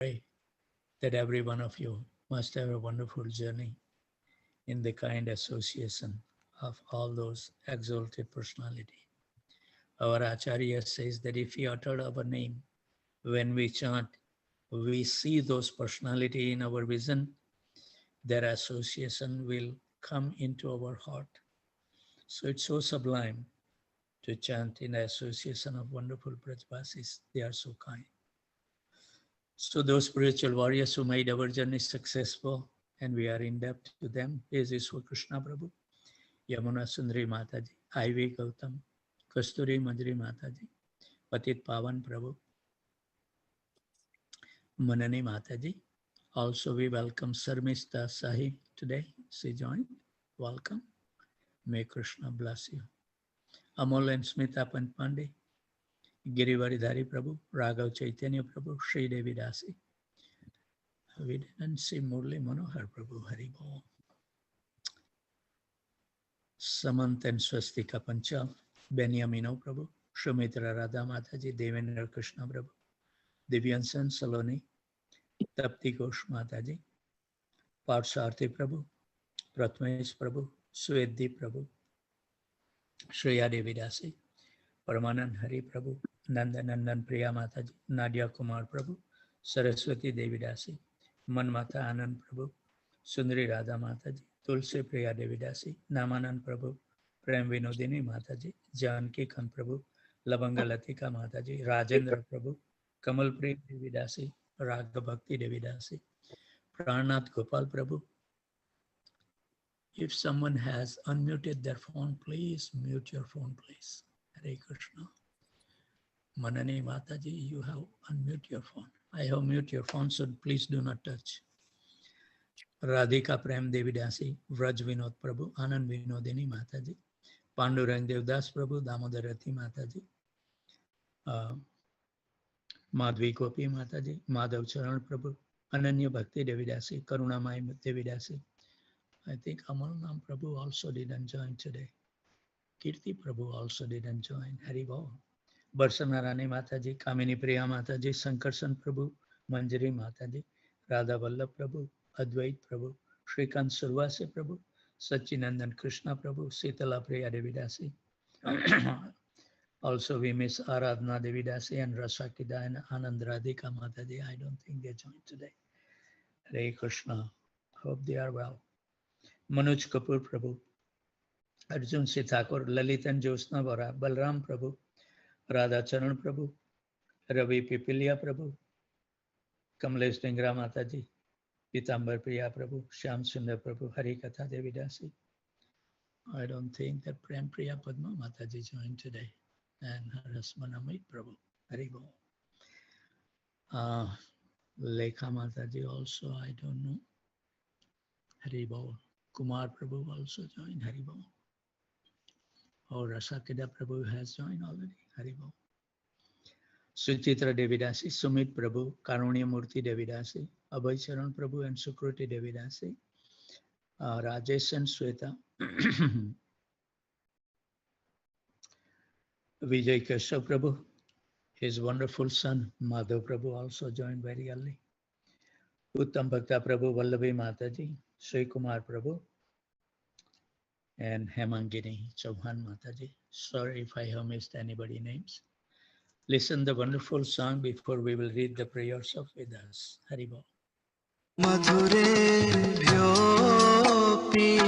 pray that every one of you must have a wonderful journey in the kind association of all those exalted personality. Our Acharya says that if we uttered our name when we chant, we see those personality in our vision, their association will come into our heart. So it's so sublime to chant in the association of wonderful Brajvasis. They are so kind. So those spiritual warriors who made our journey successful, and we are in debt to them, is Ishwar Krishna Prabhu, Yamuna Sundari Mataji, Ivy Gautam, Kasturi Manjari Mataji, Patit Pavan Prabhu, Manani Mataji. Also we welcome Sarmista Sahi today. She joined. Welcome. May Krishna bless you. Amol and Smita Pandey, Girivaridhari Prabhu, Raghav Chaitanya Prabhu, Sri Devi Dasi. We didn't see Murli Manohar Prabhu, Haribol. Samant and Swastika Panchal, Benyamino Prabhu, Shumitra Radha Mataji, Devendra Krishna Prabhu, Divyansan Saloni, Tapti Ghosh Mataji, Parsarthi Prabhu, Pratmesh Prabhu, Sweddi Prabhu, Shreya Devi Dasi, Paramanand Hari Prabhu, Nandanandan Priya Mataji, Nadia Kumar Prabhu, Saraswati Devi Dasi, Manmata Anand Prabhu, Sundari Radha Mataji, Tulsi Priya Devi Dasi, Namanand Prabhu, Prem Vinodini Mataji, Janki Khan Prabhu, Lavanga Latika Mataji, Rajendra Prabhu, Kamal Priya Devi Dasi, Raga Bhakti Devi Dasi, Pranath Gopal Prabhu. If someone has unmuted their phone, please mute your phone, please. Hare Krishna. Manani Mataji, you have unmute your phone. I have mute your phone, so please do not touch. Radhika Prem Devi Dasi, Vraj Vinod Prabhu, Anand Vinodini Mataji, Pandurang Devdas Prabhu, Damodarati Mataji, Madhvi Gopi Mataji, Madhav Charan Prabhu, Ananya Bhakti Devi Dasi, Karunamai Devi Dasi. I think Amal Nam Prabhu also didn't join today. Kirti Prabhu also didn't join. Haribol. Barsana Rani Mataji, Kamini Priya Mataji, Sankarsan Prabhu, Manjari Mataji, Radha Vallabh Prabhu, Advait Prabhu, Shrikant Survasi Prabhu, Sachinandan Krishna Prabhu, Sitala Priya Devidasi. Also we miss Aradhana Devidasi and Rasakida and Anand Radhika Mataji. I don't think they joined today. Hare Krishna. Hope they are well. Manoj Kapoor Prabhu, Arjun Sithakur, Lalitan Josna Vara, Balram Prabhu, Radha Charan Prabhu, Ravi Pipilia Prabhu, Kamlesh Dingra Mataji, Pitambar Priya Prabhu, Shyam Sundar Prabhu, Hari Katha Devi Dasi. I don't think that Prem Priya Padma Mataji joined today. And her husband Amit Prabhu, Hari Bol. Lekha Mataji also, I don't know. Hari Bol. Kumar Prabhu also joined, Hari Bol. Or Rasakida Prabhu has joined already, Hari Bol. Suchitra Devidasi, Sumit Prabhu, Karunya Murthy Devidasi, Abhay Charan Prabhu and Sukriti Devidasi, Rajesh and Sweta, Vijay Keshav Prabhu, his wonderful son Madhav Prabhu also joined very early. Uttam Bhakta Prabhu, Vallabhi Mataji, Sri Kumar Prabhu, and Hemangini Chauhan Mataji. Sorry if I have missed anybody's names. Listen the wonderful song before we will read the prayers of Vedas. Haribol. Madhure bhyopi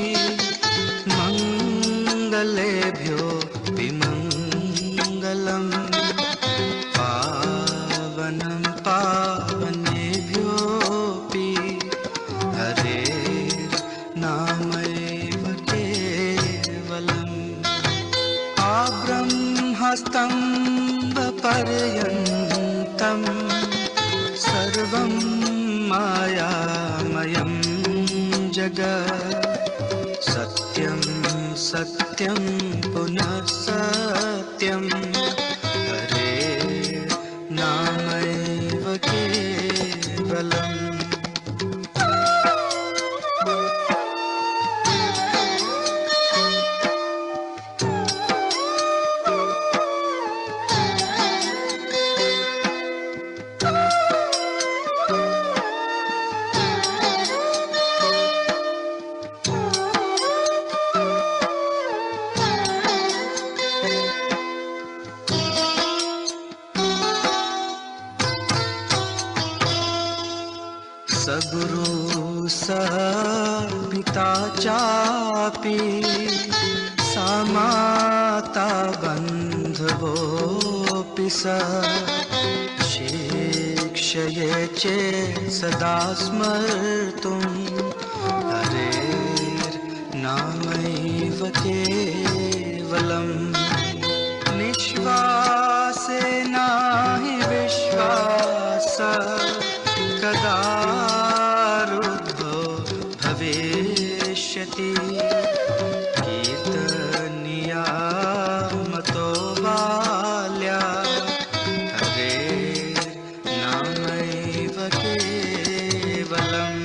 mangale bhyopi mangalam pavanam pavane bhyopi hare namayva kevalam abrahmastam paryantam sarvam मायामयं जगत् सत्यं सत्यं पुनः सत्यं हरे नामैव केवलम् सगुरु सपिता चापि समाता बन्धवोऽपि स शिक्षये चेत् सदा स्मर्तुं हरेर्नामैव केवलम् निश्वासेन हि विश्वासः कदारुद्धो भविष्यति कीर्तनीयामतो बाल्यात् हरेर्नामैव केवलम्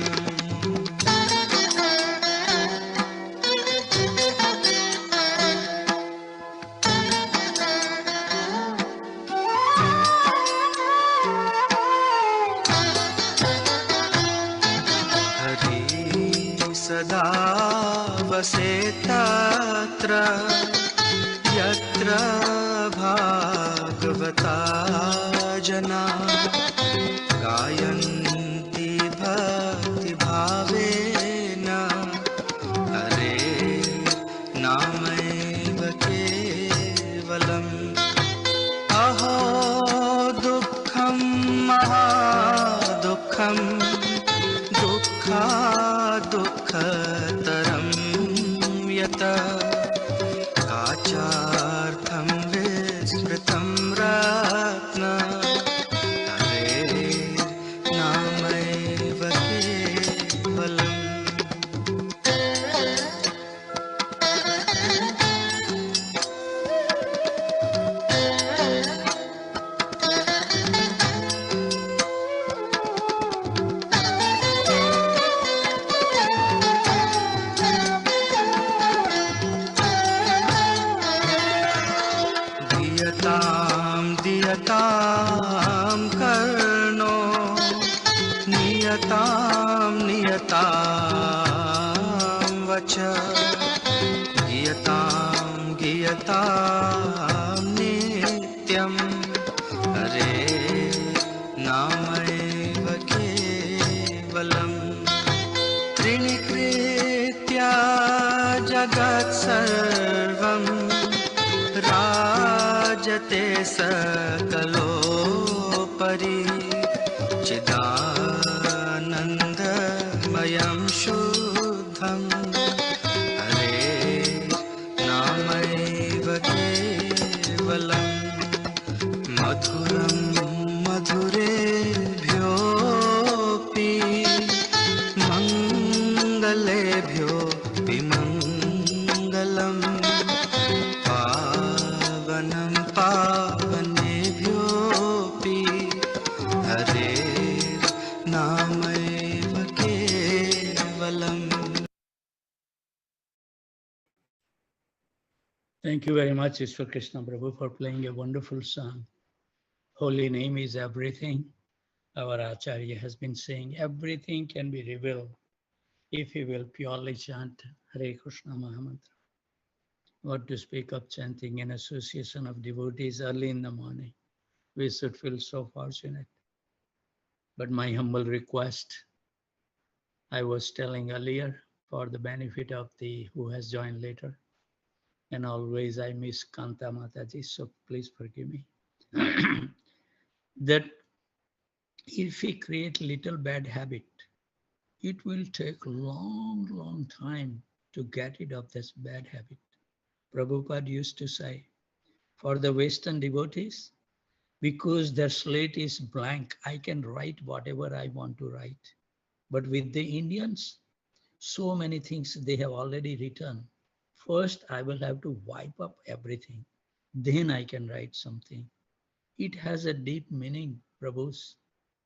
सदा वसेत्तत्र यत्र भागवता जना गायन्ति भक्तिभावेन हरेर्नामैव केवलम् अहो दुःखं महादुःखम् दुःखतरं यत काचार्थं विस्मृतं रत्न हरेर्नामैव केवलम् दीयतां कर्णो नियतां वच गीयतां नित्यं हरेर्नामैव केवलम् त्रिणीकृत्य जगत्सर्वं राजते सकलोपरि चिदानन्दमयं शुद्धं हरेर्नामैव केवलम् मधुरं मधुरेभ्योऽपि मङ्गलेभ्योऽपि मङ्गलम् पावनं पावनेभ्योऽपि हरेर्नामैव केवलम्. Thank you very much, Ishwar Krishna Prabhu, for playing a wonderful song. Holy name is everything. Our Acharya has been saying everything can be revealed if you will purely chant Hare Krishna Mahamantra. What to speak of chanting in association of devotees early in the morning. We should feel so fortunate. But my humble request, I was telling earlier for the benefit of the who has joined later, and always I miss Kanta Mataji, so please forgive me. That if we create little bad habit, it will take long time to get rid of this bad habit. Prabhupada used to say, for the Western devotees, because their slate is blank, I can write whatever I want to write. But with the Indians, so many things they have already written. First, I will have to wipe up everything. Then I can write something. It has a deep meaning, Prabhus.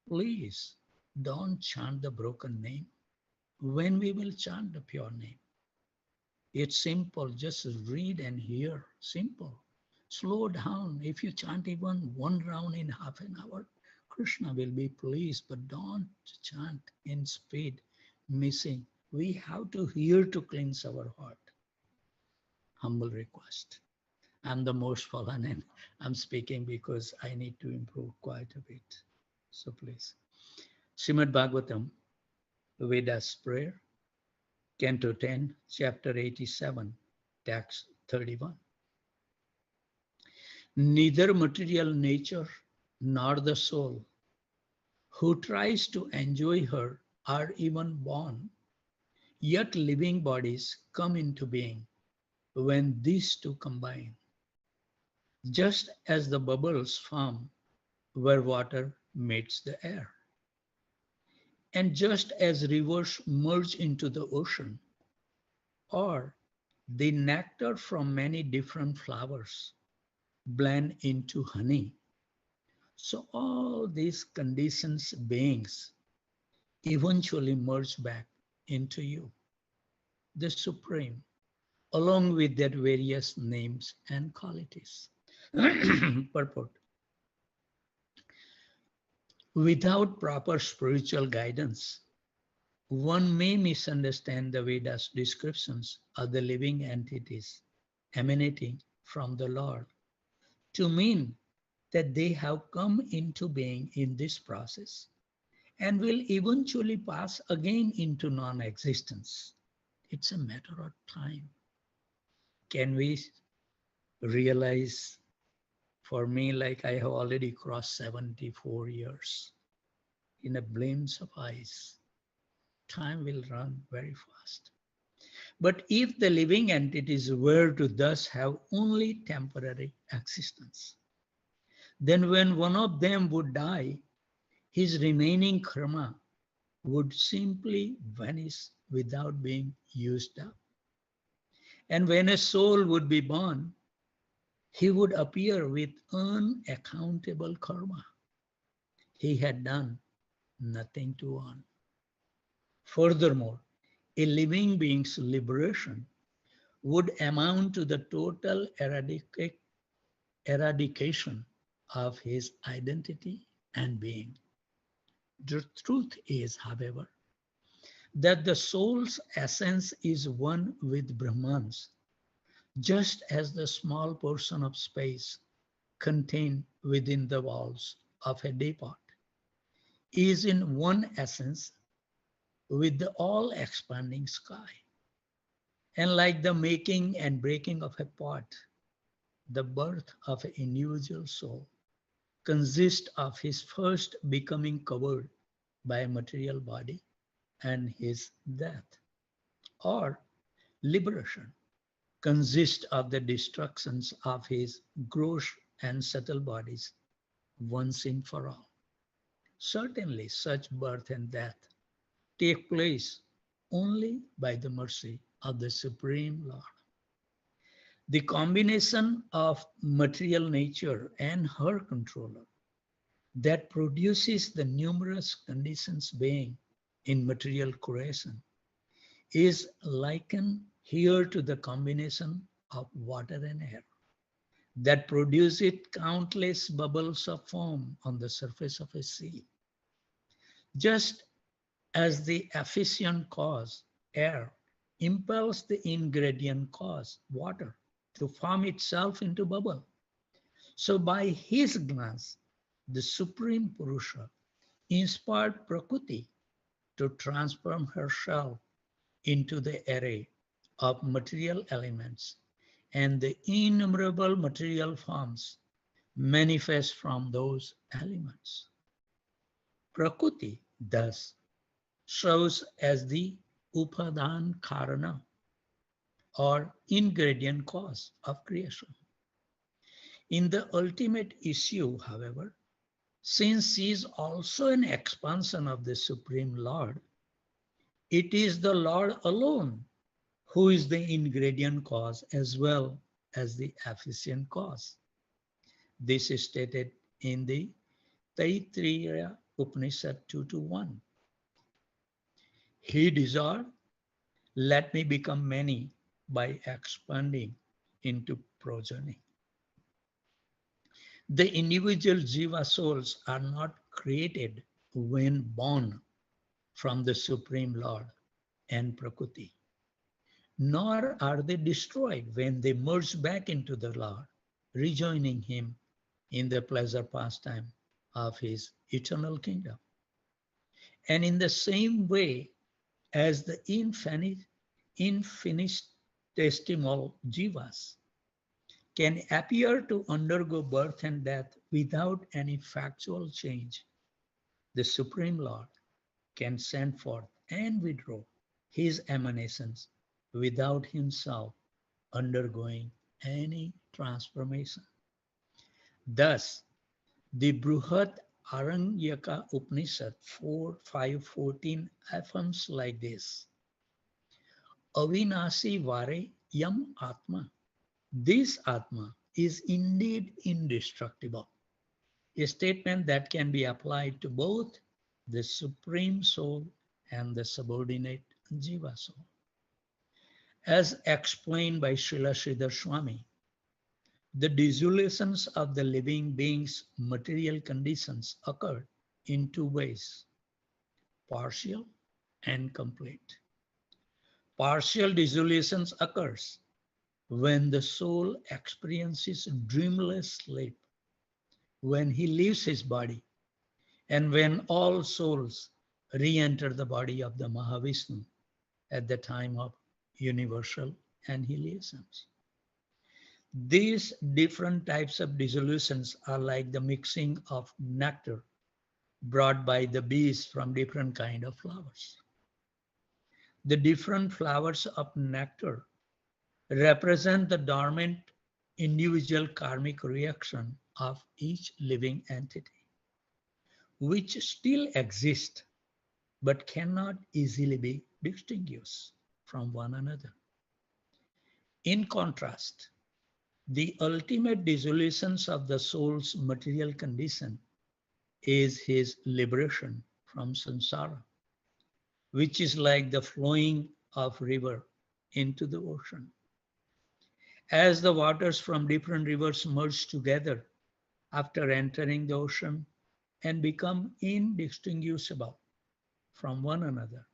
Please don't chant the broken name when we will chant the pure name. It's simple, just read and hear, simple. Slow down. If you chant even one round in half an hour, Krishna will be pleased, but don't chant in speed, missing. We have to hear to cleanse our heart. Humble request. I'm the most fallen and I'm speaking because I need to improve quite a bit. So please. Srimad Bhagavatam, Vedas prayer, Canto 10, Chapter 87, Text 31. Neither material nature nor the soul who tries to enjoy her are even born, yet living bodies come into being when these two combine. Just as the bubbles form where water meets the air, and just as rivers merge into the ocean, or the nectar from many different flowers blend into honey, so all these conditions beings eventually merge back into you, the Supreme, along with their various names and qualities. Purport. Without proper spiritual guidance, one may misunderstand the Vedas descriptions of the living entities emanating from the Lord to mean that they have come into being in this process and will eventually pass again into non-existence. It's a matter of time. Can we realize, for me, like I have already crossed 74 years, in a glimpse of eyes, time will run very fast. But if the living entities were to thus have only temporary existence, then when one of them would die, his remaining karma would simply vanish without being used up. And when a soul would be born, he would appear with unaccountable karma. He had done nothing to earn. Furthermore, a living being's liberation would amount to the total eradication of his identity and being. The truth is, however, that the soul's essence is one with Brahman's, just as the small portion of space contained within the walls of a teapot is in one essence with the all-expanding sky. And like the making and breaking of a pot, the birth of an individual soul consists of his first becoming covered by a material body and his death, or liberation consists of the destructions of his gross and subtle bodies once and for all. Certainly, such birth and death take place only by the mercy of the Supreme Lord. The combination of material nature and her controller that produces the numerous conditions being in material creation is likened here to the combination of water and air that produces countless bubbles of foam on the surface of a sea. Just as the efficient cause, air, impels the ingredient cause, water, to form itself into bubble. So by his glance, the Supreme Purusha inspired Prakriti to transform herself into the array of material elements, and the innumerable material forms manifest from those elements. Prakriti thus shows as the upadan karana, or ingredient cause of creation. In the ultimate issue, however, since she is also an expansion of the Supreme Lord, it is the Lord alone who is the ingredient cause as well as the efficient cause. This is stated in the Taittiriya Upanishad 2:1. He desired, let me become many by expanding into progeny. The individual jiva souls are not created when born from the Supreme Lord and Prakriti, nor are they destroyed when they merge back into the Lord, rejoining him in the pleasure pastime of his eternal kingdom. And in the same way, as the infinitesimal jivas can appear to undergo birth and death without any factual change, the Supreme Lord can send forth and withdraw his emanations without himself undergoing any transformation. Thus, the Bruhat Aranyaka Upanishad 4.5.14 affirms like this: Avinasi Vare Yam Atma. This Atma is indeed indestructible, a statement that can be applied to both the Supreme Soul and the subordinate Jiva Soul. As explained by Srila Sridhar Swami, the dissolutions of the living being's material conditions occur in two ways: partial and complete. Partial dissolutions occurs when the soul experiences dreamless sleep, when he leaves his body, and when all souls re-enter the body of the Mahavishnu at the time of universal annihilations. These different types of dissolutions are like the mixing of nectar brought by the bees from different kind of flowers. The different flowers of nectar represent the dormant individual karmic reaction of each living entity, which still exist but cannot easily be distinguished from one another. In contrast, the ultimate dissolutions of the soul's material condition is his liberation from samsara, which is like the flowing of river into the ocean. As the waters from different rivers merge together after entering the ocean and become indistinguishable from one another,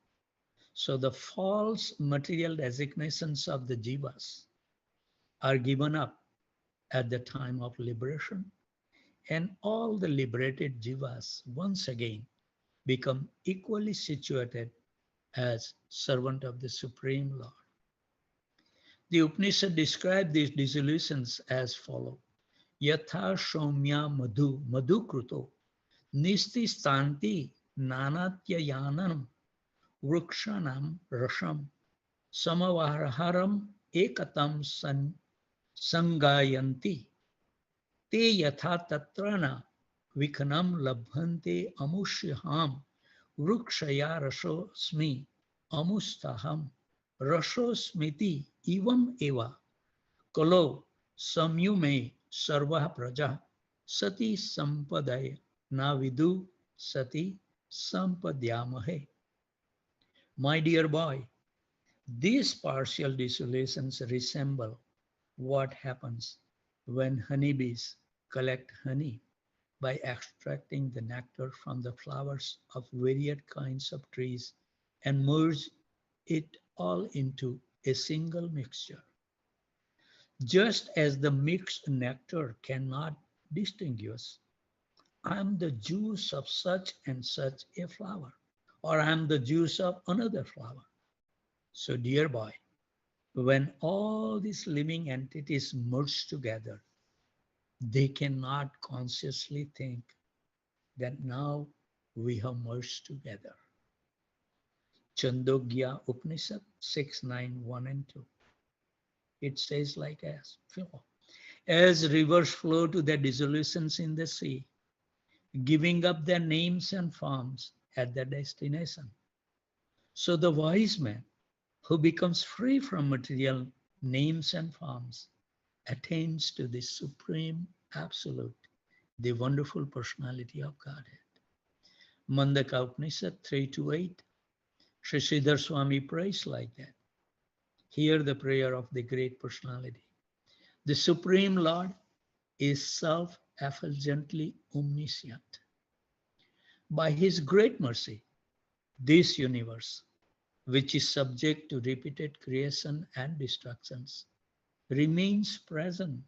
so the false material designations of the jivas are given up at the time of liberation, and all the liberated jivas once again become equally situated as servant of the Supreme Lord. The Upanishad describe these dissolutions as follow: Yatha Shomya Madhu Madhu Kruto Nisti Stanti Nanatyayanam Vrukshanam Rasham Samavaharam Ekatam Sangayanti Te Yatha Tatrana Vikhanam Labhante Amushyaham Vrukshaya Rasosmi Amustaham Rasosmiti Evam Eva Kalo Samyume Sarva Praja Sati Sampadaya Navidu Sati Sampadyamahe. My dear boy, these partial dissolutions resemble what happens when honeybees collect honey by extracting the nectar from the flowers of varied kinds of trees and merge it all into a single mixture. Just as the mixed nectar cannot distinguish, I am the juice of such and such a flower, or I am the juice of another flower. So, dear boy, when all these living entities merge together, they cannot consciously think that now we have merged together. Chandogya Upanishad 6.9.1 and 2. It says like as rivers flow to their dissolutions in the sea, giving up their names and forms at their destination. So the wise man who becomes free from material names and forms attains to the supreme absolute, the wonderful personality of Godhead. Mandaka Upanishad 3.2.8. Sri Sridhar Swami prays like that. Hear the prayer of the great personality. The Supreme Lord is self-effulgently omniscient. By his great mercy, this universe, which is subject to repeated creation and destructions, remains present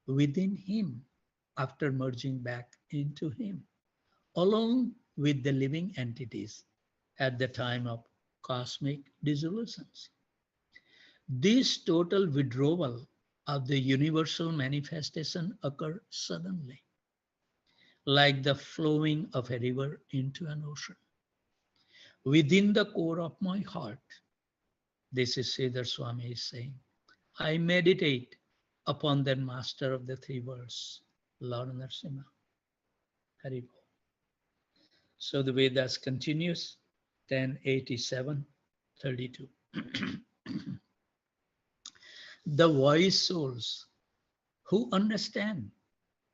within him after merging back into him, along with the living entities at the time of cosmic dissolutions. This total withdrawal of the universal manifestation occurred suddenly, like the flowing of a river into an ocean. Within the core of my heart, this is Sridhar Swami is saying, I meditate upon that master of the three worlds, Lord Narasimha. Haribol. So the Vedas continues, 1087:32. The wise souls who understand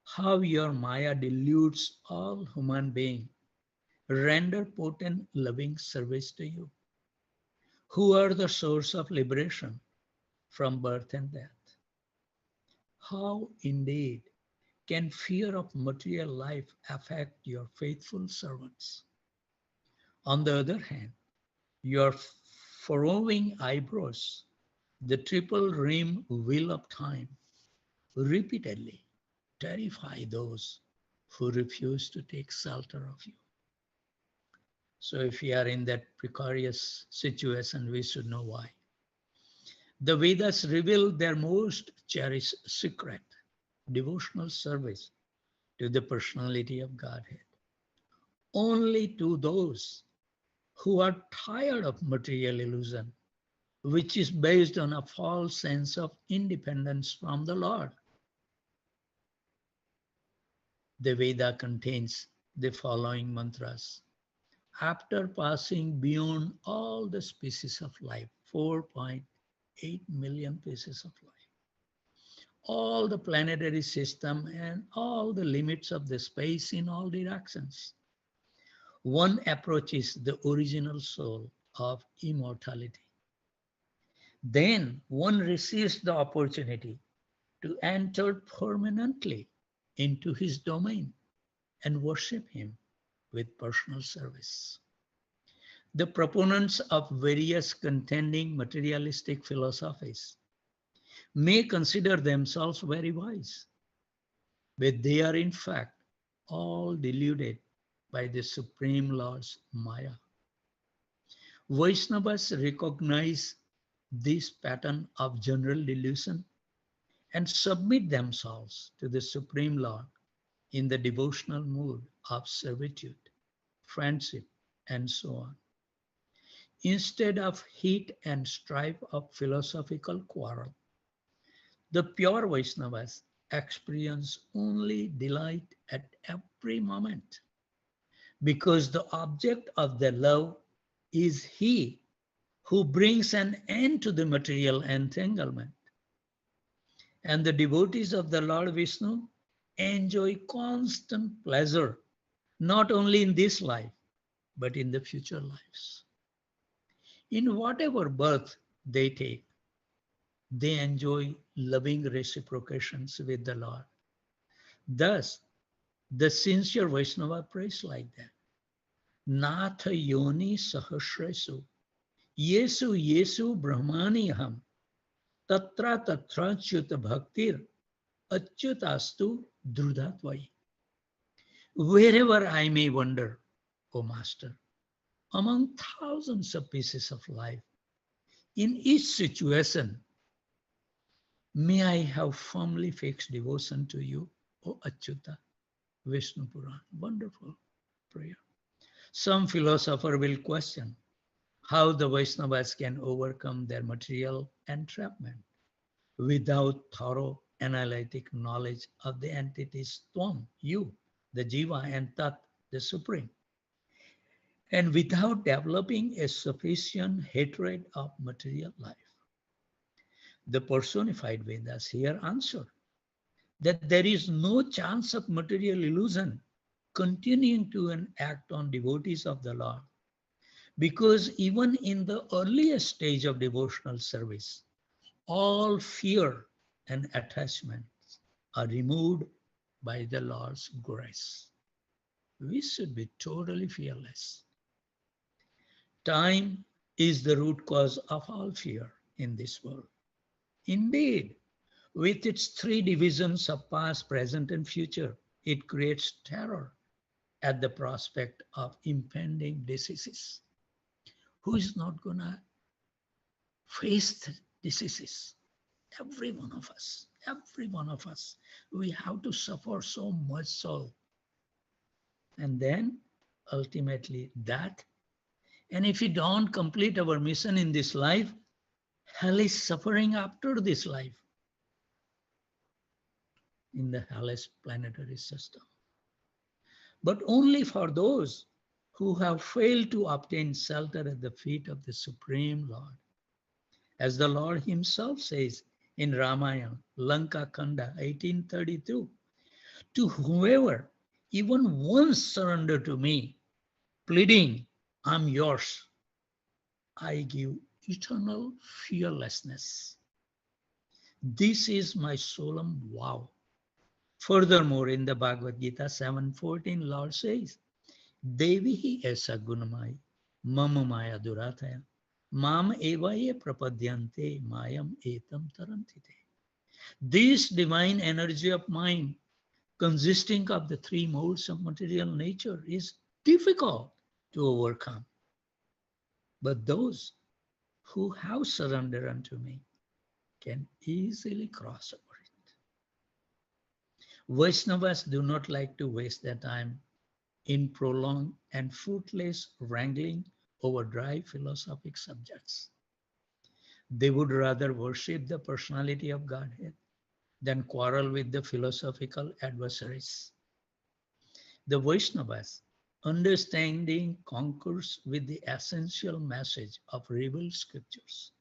how your Maya deludes all human beings render potent loving service to you, who are the source of liberation from birth and death. How indeed can fear of material life affect your faithful servants? On the other hand, your furrowing eyebrows, the triple rim wheel of time, repeatedly terrify those who refuse to take shelter of you. So if we are in that precarious situation, we should know why. The Vedas reveal their most cherished secret, devotional service to the personality of Godhead. Only to those who are tired of material illusion, which is based on a false sense of independence from the Lord. The Veda contains the following mantras. After passing beyond all the species of life, 4.8 million pieces of life, all the planetary system and all the limits of the space in all directions, one approaches the original soul of immortality. Then one receives the opportunity to enter permanently into his domain and worship him with personal service. The proponents of various contending materialistic philosophies may consider themselves very wise, but they are in fact all deluded by the Supreme Lord's Maya. Vaishnavas recognize this pattern of general delusion and submit themselves to the Supreme Lord in the devotional mood of servitude, friendship, and so on. Instead of heat and strife of philosophical quarrel, the pure Vaishnavas experience only delight at every moment, because the object of their love is He who brings an end to the material entanglement. And the devotees of the Lord Vishnu enjoy constant pleasure, not only in this life, but in the future lives. In whatever birth they take, they enjoy loving reciprocations with the Lord. Thus, the sincere Vaishnava prays like that. Natha yoni sahasresu, Yesu Yesu brahmani aham, tatra tatra achyuta bhaktir, achyutastu drudhatvai. Wherever I may wander, O Master, among thousands of pieces of life, in each situation, may I have firmly fixed devotion to you, O Achyuta. Vishnu Puran. Wonderful prayer. Some philosopher will question how the Vaishnavas can overcome their material entrapment without thorough analytic knowledge of the entities Tvam, you, the Jiva, and Tat, the Supreme, and without developing a sufficient hatred of material life. The personified Vedas here answer that there is no chance of material illusion continuing to act on devotees of the Lord, because even in the earliest stage of devotional service, all fear and attachments are removed by the Lord's grace. We should be totally fearless. Time is the root cause of all fear in this world. Indeed, with its three divisions of past, present, and future, it creates terror at the prospect of impending diseases. Who is not gonna face the diseases? Every one of us, we have to suffer so much so. And then ultimately that. And if we don't complete our mission in this life, hell is suffering after this life in the hellish planetary system. But only for those who have failed to obtain shelter at the feet of the Supreme Lord. As the Lord himself says in Ramayana, Lanka Kanda 1832, to whoever even once surrender to me, pleading, I'm yours, I give eternal fearlessness. This is my solemn vow. Furthermore, in the Bhagavad Gita 7:14, Lord says, Devi esa gunamai, mama maya durataya, mam evaye prapadyante mayam etam tarantite. This divine energy of mind, consisting of the three modes of material nature, is difficult to overcome. But those who have surrendered unto me can easily cross over it. Vaishnavas do not like to waste their time in prolonged and fruitless wrangling over dry philosophic subjects. They would rather worship the personality of Godhead than quarrel with the philosophical adversaries. The Vaishnavas, understanding conquers with the essential message of revealed scriptures.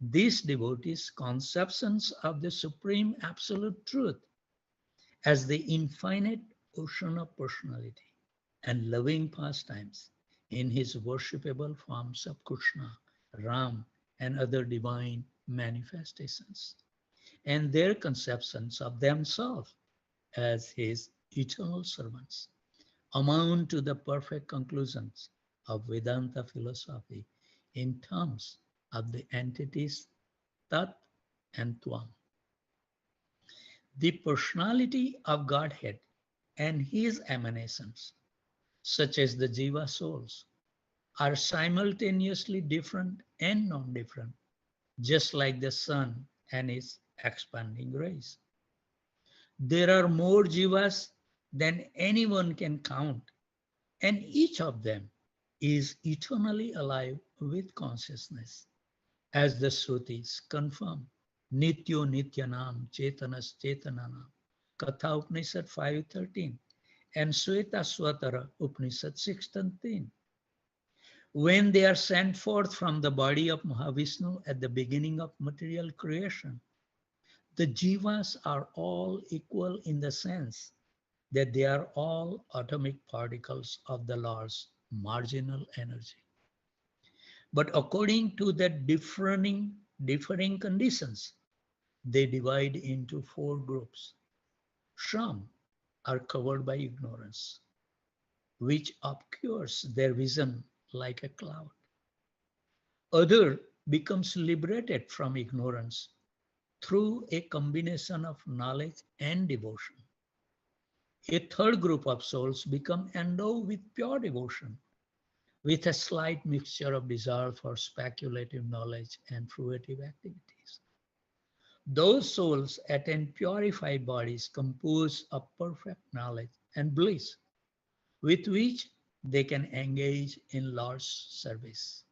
These devotees' conceptions of the supreme absolute truth as the infinite ocean of personality and loving pastimes in his worshipable forms of Krishna, Ram, and other divine manifestations, and their conceptions of themselves as his eternal servants amount to the perfect conclusions of Vedanta philosophy in terms of the entities Tat and Tvam. The personality of Godhead and his emanations, such as the Jiva souls, are simultaneously different and non-different, just like the sun and its expanding rays. There are more Jivas than anyone can count, and each of them is eternally alive with consciousness, as the Srutis confirm. Nityo Nityanam Chetanas Chetananam. Katha Upanishad 5:13 and Sweta Swatara Upanishad 6:13. When they are sent forth from the body of Mahavishnu at the beginning of material creation, the jivas are all equal in the sense that they are all atomic particles of the Lord's marginal energy. But according to the differing conditions, they divide into four groups. Some are covered by ignorance, which obscures their vision like a cloud. Other becomes liberated from ignorance through a combination of knowledge and devotion. A third group of souls become endowed with pure devotion, with a slight mixture of desire for speculative knowledge and fruitive activities. Those souls attain purified bodies composed of perfect knowledge and bliss, with which they can engage in Lord's service.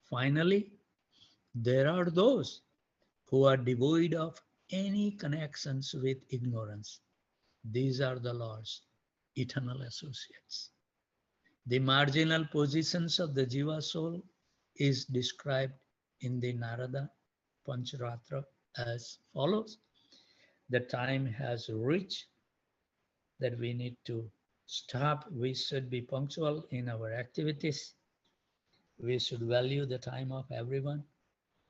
Finally, there are those who are devoid of any connections with ignorance. These are the Lord's eternal associates. The marginal positions of the Jiva soul is described in the Narada Pancharatra as follows. The time has reached that we need to stop. We should be punctual in our activities. We should value the time of everyone.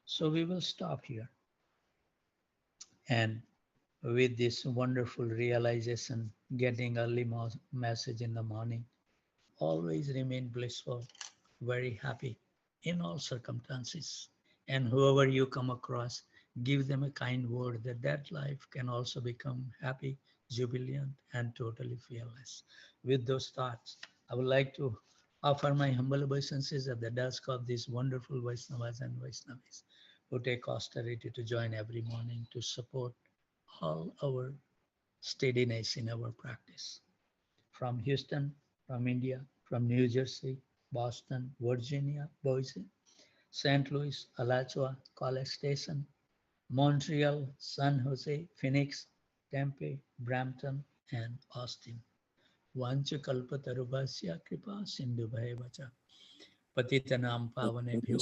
So we will stop here. And with this wonderful realization, getting early message in the morning, always remain blissful, very happy in all circumstances. And whoever you come across, give them a kind word that that life can also become happy, jubilant, and totally fearless. With those thoughts, I would like to Offer my humble obeisances at the dusk of these wonderful Vaisnavas and Vaishnavis who take austerity to join every morning to support all our steadiness in our practice. From Houston, from India, from New Jersey, Boston, Virginia, Boise, St. Louis, Alachua, College Station, Montreal, San Jose, Phoenix, Tempe, Brampton, and Austin. Vanchakalpatarubhasya kripa sindhubhaya vacha. पतितनां पावनेभ्यो